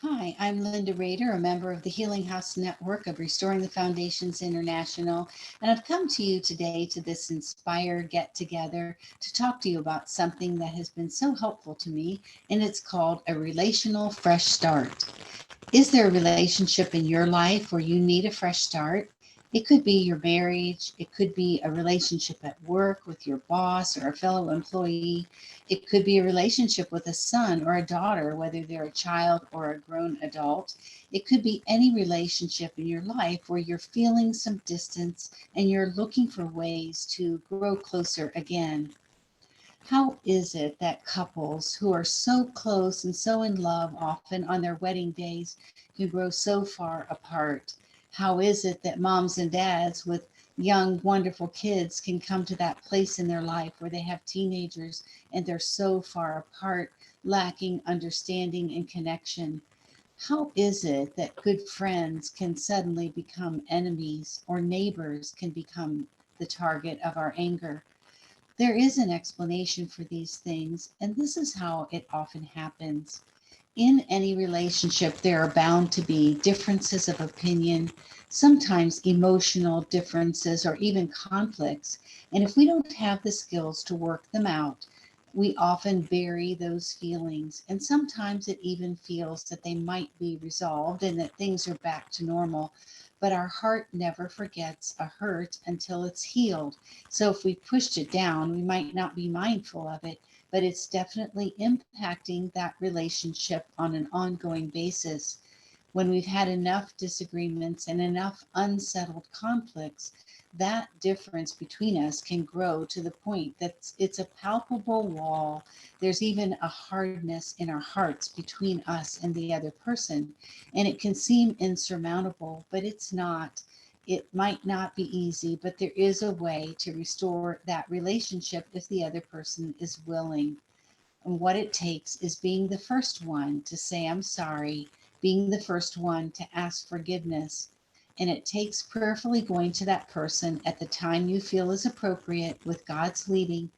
Hi, I'm Linda Roeder, a member of the Healing House Network of Restoring the Foundations International, and I've come to you today to this inspired get together to talk to you about something that has been so helpful to me, and it's called a relational fresh start. Is there a relationship in your life where you need a fresh start? It could be your marriage, it could be a relationship at work with your boss or a fellow employee. It could be a relationship with a son or a daughter, whether they're a child or a grown adult. It could be any relationship in your life where you're feeling some distance and you're looking for ways to grow closer again. How is it that couples who are so close and so in love, often on their wedding days, can grow so far apart? How is it that moms and dads with young, wonderful kids can come to that place in their life where they have teenagers and they're so far apart, lacking understanding and connection? How is it that good friends can suddenly become enemies or neighbors can become the target of our anger? There is an explanation for these things, and this is how it often happens. In any relationship, there are bound to be differences of opinion, sometimes emotional differences, or even conflicts. And if we don't have the skills to work them out, we often bury those feelings. And sometimes it even feels that they might be resolved and that things are back to normal. But our heart never forgets a hurt until it's healed. So if we pushed it down, we might not be mindful of it, but it's definitely impacting that relationship on an ongoing basis. When we've had enough disagreements and enough unsettled conflicts, that difference between us can grow to the point that it's a palpable wall. There's even a hardness in our hearts between us and the other person. And it can seem insurmountable, but it's not. It might not be easy, but there is a way to restore that relationship if the other person is willing. And what it takes is being the first one to say, I'm sorry, being the first one to ask forgiveness. And it takes prayerfully going to that person at the time you feel is appropriate with God's leading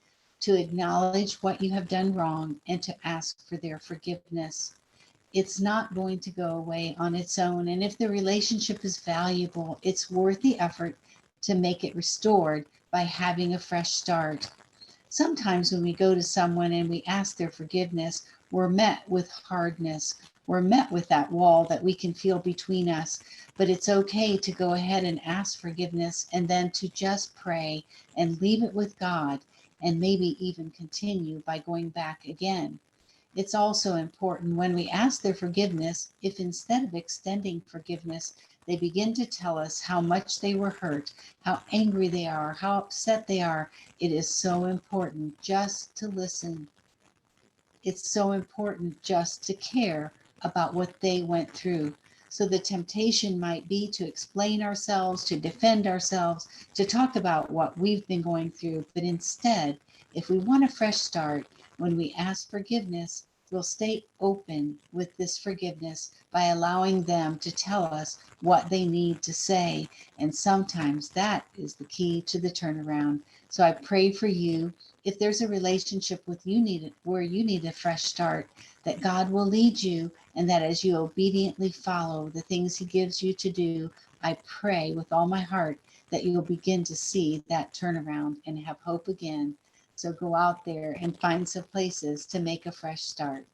to acknowledge what you have done wrong and to ask for their forgiveness. It's not going to go away on its own. And if the relationship is valuable, it's worth the effort to make it restored by having a fresh start. Sometimes when we go to someone and we ask their forgiveness, we're met with hardness. We're met with that wall that we can feel between us. But it's okay to go ahead and ask forgiveness and then to just pray and leave it with God and maybe even continue by going back again. It's also important when we ask their forgiveness, if instead of extending forgiveness, they begin to tell us how much they were hurt, how angry they are, how upset they are, it is so important just to listen. It's so important just to care about what they went through. So the temptation might be to explain ourselves, to defend ourselves, to talk about what we've been going through. But instead, if we want a fresh start, when we ask forgiveness, we'll stay open with this forgiveness by allowing them to tell us what they need to say. And sometimes that is the key to the turnaround. So I pray for you, if there's a relationship with you need where you need a fresh start, that God will lead you and that as you obediently follow the things he gives you to do, I pray with all my heart that you'll begin to see that turnaround and have hope again. So go out there and find some places to make a fresh start.